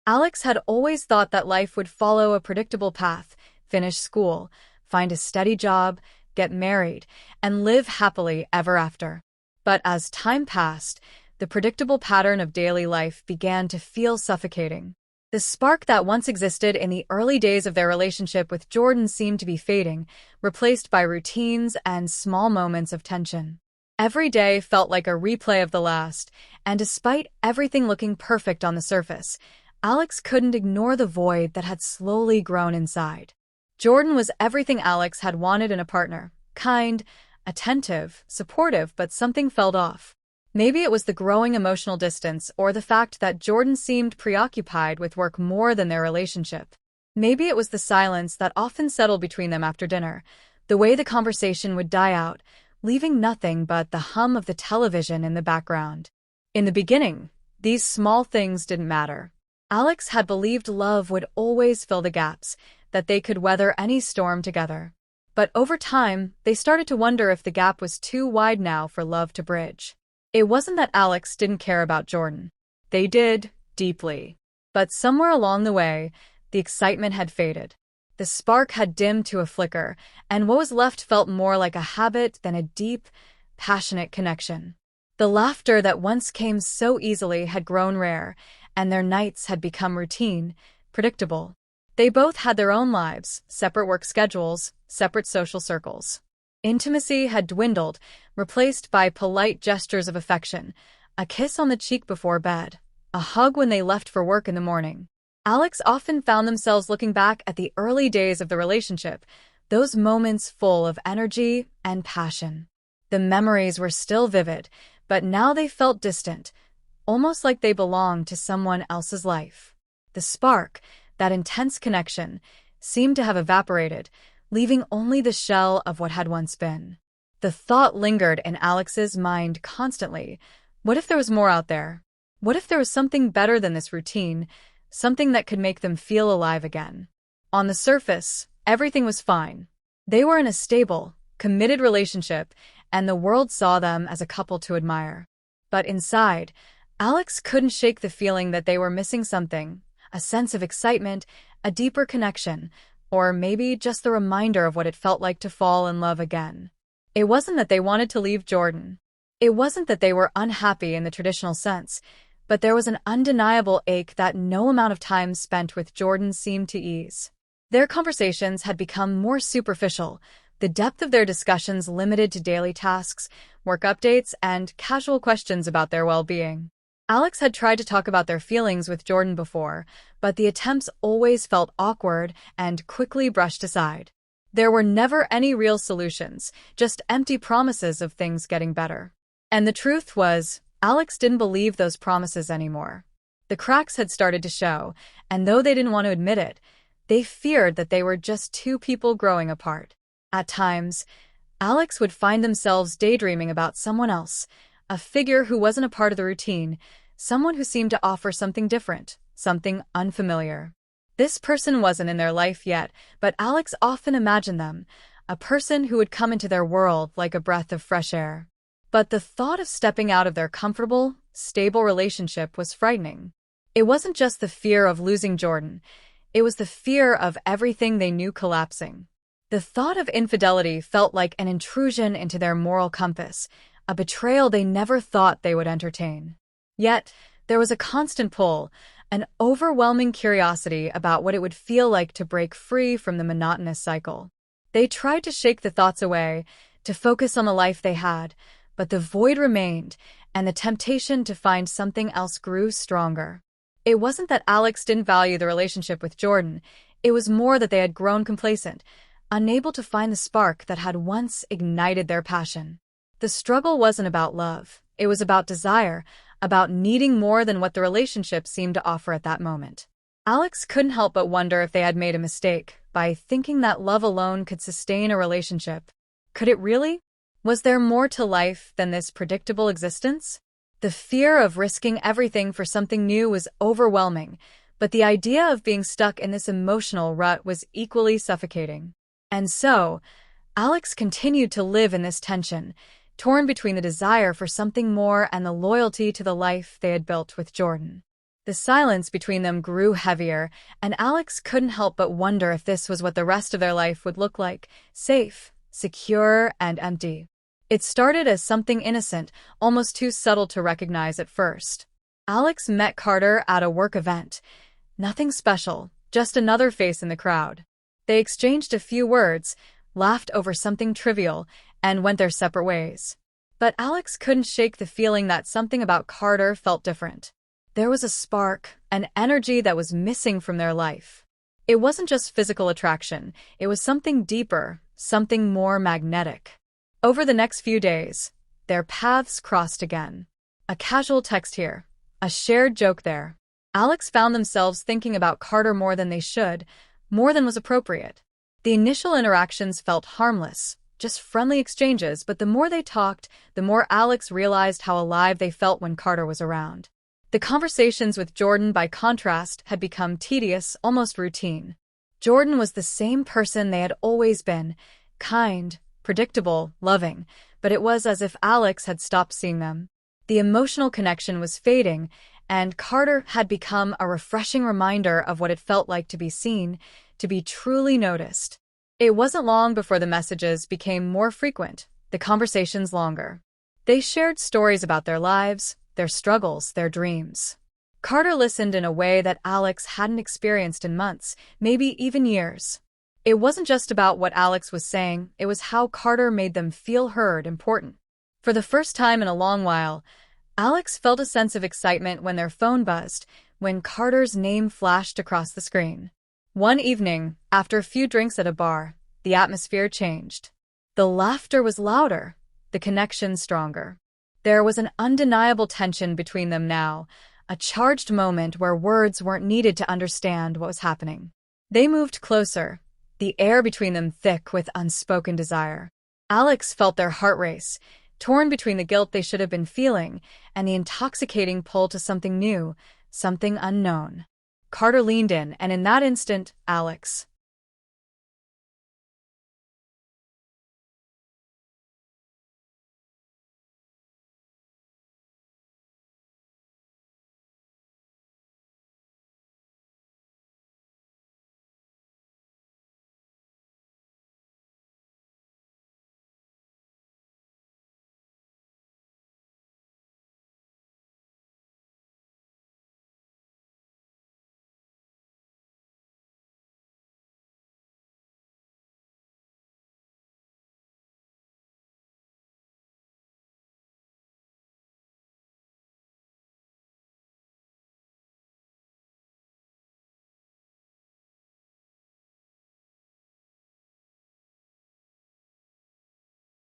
Alex had always thought that life would follow a predictable path: finish school, find a steady job, get married, and live happily ever after. But as time passed, the predictable pattern of daily life began to feel suffocating. The spark that once existed in the early days of their relationship with Jordan seemed to be fading, replaced by routines and small moments of tension. Every day felt like a replay of the last, and despite everything looking perfect on the surface, Alex couldn't ignore the void that had slowly grown inside. Jordan was everything Alex had wanted in a partner: kind, attentive, supportive, but something felt off. Maybe it was the growing emotional distance or the fact that Jordan seemed preoccupied with work more than their relationship. Maybe it was the silence that often settled between them after dinner, the way the conversation would die out, leaving nothing but the hum of the television in the background. In the beginning, these small things didn't matter. Alex had believed love would always fill the gaps, that they could weather any storm together. But over time, they started to wonder if the gap was too wide now for love to bridge. It wasn't that Alex didn't care about Jordan. They did, deeply. But somewhere along the way, the excitement had faded. The spark had dimmed to a flicker, and what was left felt more like a habit than a deep, passionate connection. The laughter that once came so easily had grown rare, and their nights had become routine, predictable. They both had their own lives, separate work schedules, separate social circles. Intimacy had dwindled, replaced by polite gestures of affection: a kiss on the cheek before bed, a hug when they left for work in the morning. Alex often found themselves looking back at the early days of the relationship, those moments full of energy and passion. The memories were still vivid, but now they felt distant, almost like they belonged to someone else's life. The spark, that intense connection, seemed to have evaporated, leaving only the shell of what had once been. The thought lingered in Alex's mind constantly: what if there was more out there? What if there was something better than this routine, something that could make them feel alive again? On the surface, everything was fine. They were in a stable, committed relationship, and the world saw them as a couple to admire. But inside, Alex couldn't shake the feeling that they were missing something: a sense of excitement, a deeper connection, or maybe just the reminder of what it felt like to fall in love again. It wasn't that they wanted to leave Jordan. It wasn't that they were unhappy in the traditional sense, but there was an undeniable ache that no amount of time spent with Jordan seemed to ease. Their conversations had become more superficial, the depth of their discussions limited to daily tasks, work updates, and casual questions about their well-being. Alex had tried to talk about their feelings with Jordan before, but the attempts always felt awkward and quickly brushed aside. There were never any real solutions, just empty promises of things getting better. And the truth was, Alex didn't believe those promises anymore. The cracks had started to show, and though they didn't want to admit it, they feared that they were just two people growing apart. At times, Alex would find themselves daydreaming about someone else, a figure who wasn't a part of the routine, someone who seemed to offer something different, something unfamiliar. This person wasn't in their life yet, but Alex often imagined them, a person who would come into their world like a breath of fresh air. But the thought of stepping out of their comfortable, stable relationship was frightening. It wasn't just the fear of losing Jordan, it was the fear of everything they knew collapsing. The thought of infidelity felt like an intrusion into their moral compass, a betrayal they never thought they would entertain. Yet, there was a constant pull, an overwhelming curiosity about what it would feel like to break free from the monotonous cycle. They tried to shake the thoughts away, to focus on the life they had, but the void remained, and the temptation to find something else grew stronger. It wasn't that Alex didn't value the relationship with Jordan, it was more that they had grown complacent, unable to find the spark that had once ignited their passion. The struggle wasn't about love, it was about desire, about needing more than what the relationship seemed to offer at that moment. Alex couldn't help but wonder if they had made a mistake by thinking that love alone could sustain a relationship. Could it really? Was there more to life than this predictable existence? The fear of risking everything for something new was overwhelming, but the idea of being stuck in this emotional rut was equally suffocating. And so, Alex continued to live in this tension, torn between the desire for something more and the loyalty to the life they had built with Jordan. The silence between them grew heavier, and Alex couldn't help but wonder if this was what the rest of their life would look like: safe, secure, and empty. It started as something innocent, almost too subtle to recognize at first. Alex met Carter at a work event. Nothing special, just another face in the crowd. They exchanged a few words, laughed over something trivial, and went their separate ways. But Alex couldn't shake the feeling that something about Carter felt different. There was a spark, an energy that was missing from their life. It wasn't just physical attraction, it was something deeper, something more magnetic. Over the next few days, their paths crossed again. A casual text here, a shared joke there. Alex found themselves thinking about Carter more than they should, more than was appropriate. The initial interactions felt harmless, just friendly exchanges, but the more they talked, the more Alex realized how alive they felt when Carter was around. The conversations with Jordan, by contrast, had become tedious, almost routine. Jordan was the same person they had always been: kind, predictable, loving, but it was as if Alex had stopped seeing them. The emotional connection was fading, and Carter had become a refreshing reminder of what it felt like to be seen, to be truly noticed. It wasn't long before the messages became more frequent, the conversations longer. They shared stories about their lives, their struggles, their dreams. Carter listened in a way that Alex hadn't experienced in months, maybe even years. It wasn't just about what Alex was saying, it was how Carter made them feel heard, important. For the first time in a long while, Alex felt a sense of excitement when their phone buzzed, when Carter's name flashed across the screen. One evening, after a few drinks at a bar, the atmosphere changed. The laughter was louder, the connection stronger. There was an undeniable tension between them now, a charged moment where words weren't needed to understand what was happening. They moved closer, the air between them thick with unspoken desire. Alex felt their heart race, torn between the guilt they should have been feeling and the intoxicating pull to something new, something unknown. Carter leaned in, and in that instant, Alex.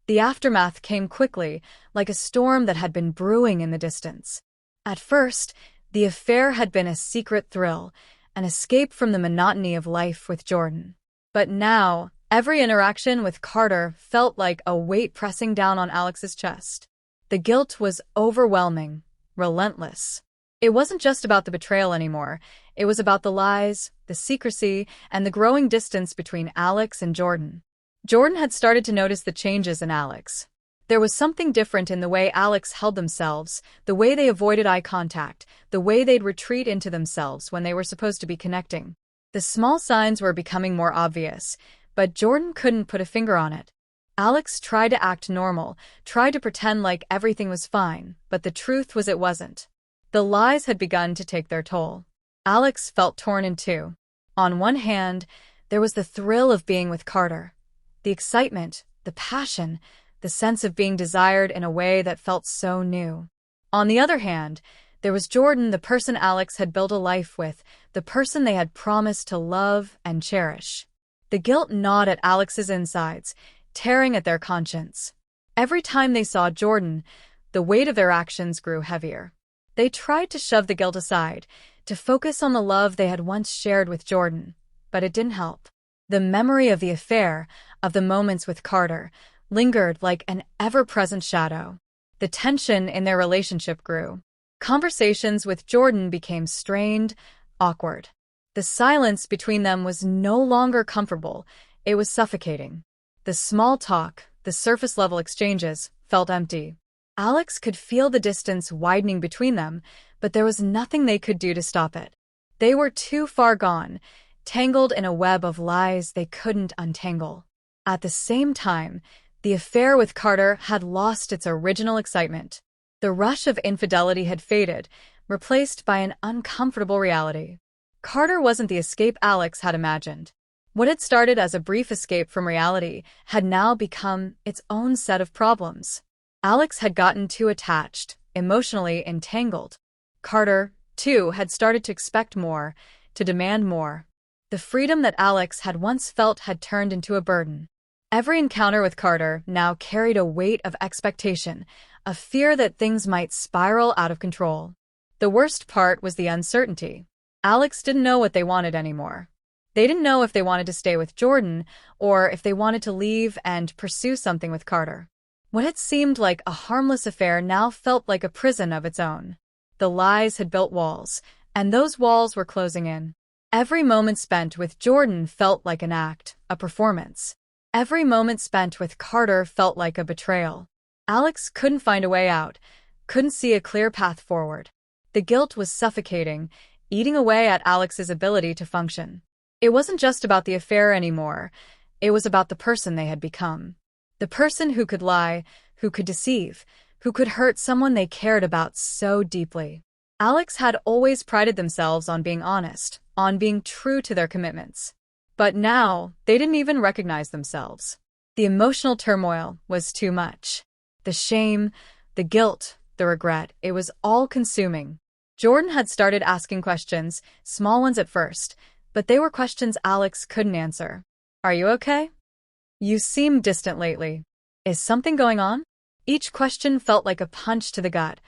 The aftermath came quickly, like a storm that had been brewing in the distance. At first, the affair had been a secret thrill, an escape from the monotony of life with Jordan. But now, every interaction with Carter felt like a weight pressing down on Alex's chest. The guilt was overwhelming, relentless. It wasn't just about the betrayal anymore. It was about the lies, the secrecy, and the growing distance between Alex and Jordan. Jordan had started to notice the changes in Alex. There was something different in the way Alex held themselves, the way they avoided eye contact, the way they'd retreat into themselves when they were supposed to be connecting. The small signs were becoming more obvious, but Jordan couldn't put a finger on it. Alex tried to act normal, tried to pretend like everything was fine, but the truth was it wasn't. The lies had begun to take their toll. Alex felt torn in two. On one hand, there was the thrill of being with Carter. The excitement, the passion, the sense of being desired in a way that felt so new. On the other hand, there was Jordan, the person Alex had built a life with, the person they had promised to love and cherish. The guilt gnawed at Alex's insides, tearing at their conscience. Every time they saw Jordan, the weight of their actions grew heavier. They tried to shove the guilt aside, to focus on the love they had once shared with Jordan, but it didn't help. The memory of the affair, of the moments with Carter, lingered like an ever-present shadow. The tension in their relationship grew. Conversations with Jordan became strained, awkward. The silence between them was no longer comfortable, it was suffocating. The small talk, the surface-level exchanges, felt empty. Alex could feel the distance widening between them, but there was nothing they could do to stop it. They were too far gone, tangled in a web of lies they couldn't untangle. At the same time, the affair with Carter had lost its original excitement. The rush of infidelity had faded, replaced by an uncomfortable reality. Carter wasn't the escape Alex had imagined. What had started as a brief escape from reality had now become its own set of problems. Alex had gotten too attached, emotionally entangled. Carter, too, had started to expect more, to demand more. The freedom that Alex had once felt had turned into a burden. Every encounter with Carter now carried a weight of expectation, a fear that things might spiral out of control. The worst part was the uncertainty. Alex didn't know what they wanted anymore. They didn't know if they wanted to stay with Jordan or if they wanted to leave and pursue something with Carter. What had seemed like a harmless affair now felt like a prison of its own. The lies had built walls, and those walls were closing in. Every moment spent with Jordan felt like an act, a performance. Every moment spent with Carter felt like a betrayal. Alex couldn't find a way out, couldn't see a clear path forward. The guilt was suffocating, eating away at Alex's ability to function. It wasn't just about the affair anymore. It was about the person they had become. The person who could lie, who could deceive, who could hurt someone they cared about so deeply. Alex had always prided themselves on being honest, on being true to their commitments. But now, they didn't even recognize themselves. The emotional turmoil was too much. The shame, the guilt, the regret, it was all-consuming. Jordan had started asking questions, small ones at first, but they were questions Alex couldn't answer. Are you okay? You seem distant lately. Is something going on? Each question felt like a punch to the gut,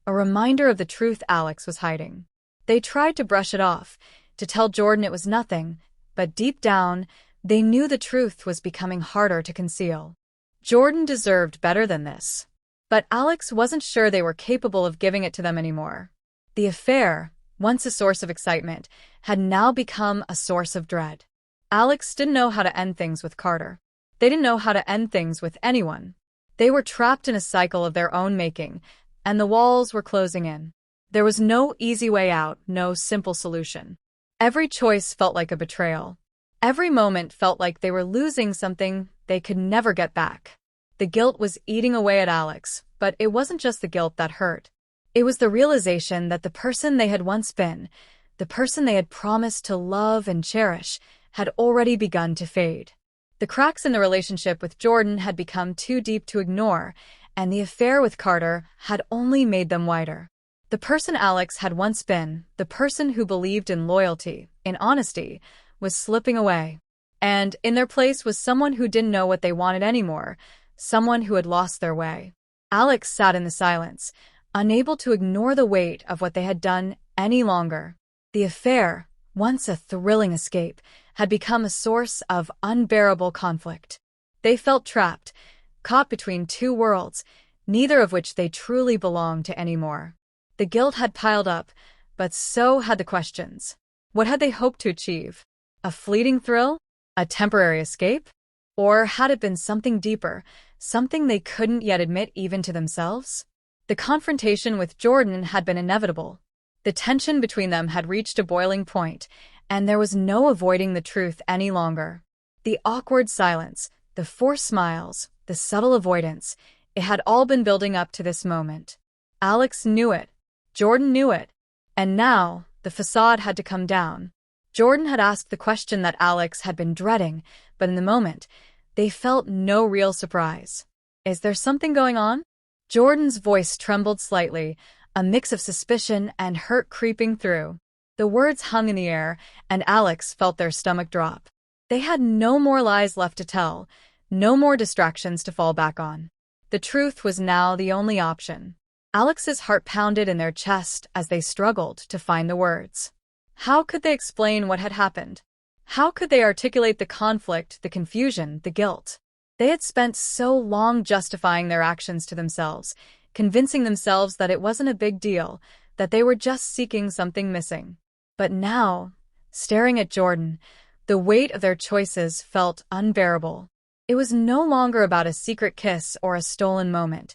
a reminder of the truth Alex was hiding. They tried to brush it off, to tell Jordan it was nothing, but deep down, they knew the truth was becoming harder to conceal. Jordan deserved better than this. But Alex wasn't sure they were capable of giving it to them anymore. The affair, once a source of excitement, had now become a source of dread. Alex didn't know how to end things with Carter. They didn't know how to end things with anyone. They were trapped in a cycle of their own making, and the walls were closing in. There was no easy way out, no simple solution. Every choice felt like a betrayal. Every moment felt like they were losing something they could never get back. The guilt was eating away at Alex, but it wasn't just the guilt that hurt. It was the realization that the person they had once been, the person they had promised to love and cherish, had already begun to fade. The cracks in the relationship with Jordan had become too deep to ignore, and the affair with Carter had only made them wider. The person Alex had once been, the person who believed in loyalty, in honesty, was slipping away. And in their place was someone who didn't know what they wanted anymore, someone who had lost their way. Alex sat in the silence, unable to ignore the weight of what they had done any longer. The affair, once a thrilling escape, had become a source of unbearable conflict. They felt trapped, caught between two worlds, neither of which they truly belonged to anymore. The guilt had piled up, but so had the questions. What had they hoped to achieve? A fleeting thrill? A temporary escape? Or had it been something deeper, something they couldn't yet admit even to themselves? The confrontation with Jordan had been inevitable. The tension between them had reached a boiling point, and there was no avoiding the truth any longer. The awkward silence, the forced smiles, the subtle avoidance, it had all been building up to this moment. Alex knew it. Jordan knew it. And now, the facade had to come down. Jordan had asked the question that Alex had been dreading, but in the moment, they felt no real surprise. Is there something going on? Jordan's voice trembled slightly, a mix of suspicion and hurt creeping through. The words hung in the air, and Alex felt their stomach drop. They had no more lies left to tell, no more distractions to fall back on. The truth was now the only option. Alex's heart pounded in their chest as they struggled to find the words. How could they explain what had happened? How could they articulate the conflict, the confusion, the guilt? They had spent so long justifying their actions to themselves, convincing themselves that it wasn't a big deal, that they were just seeking something missing. But now, staring at Jordan, the weight of their choices felt unbearable. It was no longer about a secret kiss or a stolen moment.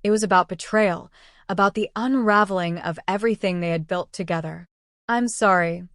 It was about betrayal, about the unraveling of everything they had built together. "I'm sorry,"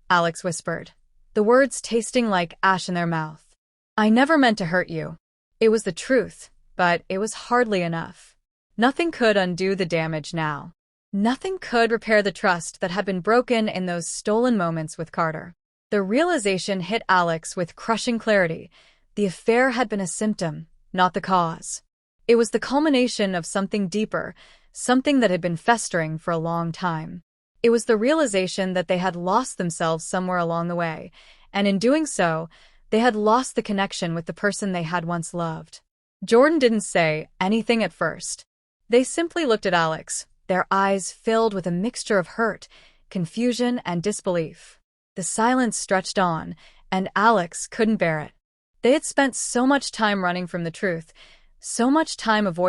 Alex whispered, the words tasting like ash in their mouth. "I never meant to hurt you." It was the truth, but it was hardly enough. Nothing could undo the damage now. Nothing could repair the trust that had been broken in those stolen moments with Carter. The realization hit Alex with crushing clarity. The affair had been a symptom, not the cause. It was the culmination of something deeper, something that had been festering for a long time. It was the realization that they had lost themselves somewhere along the way, and in doing so, they had lost the connection with the person they had once loved. Jordan didn't say anything at first. They simply looked at Alex, their eyes filled with a mixture of hurt, confusion, and disbelief. The silence stretched on, and Alex couldn't bear it. They had spent so much time running from the truth, so much time avoiding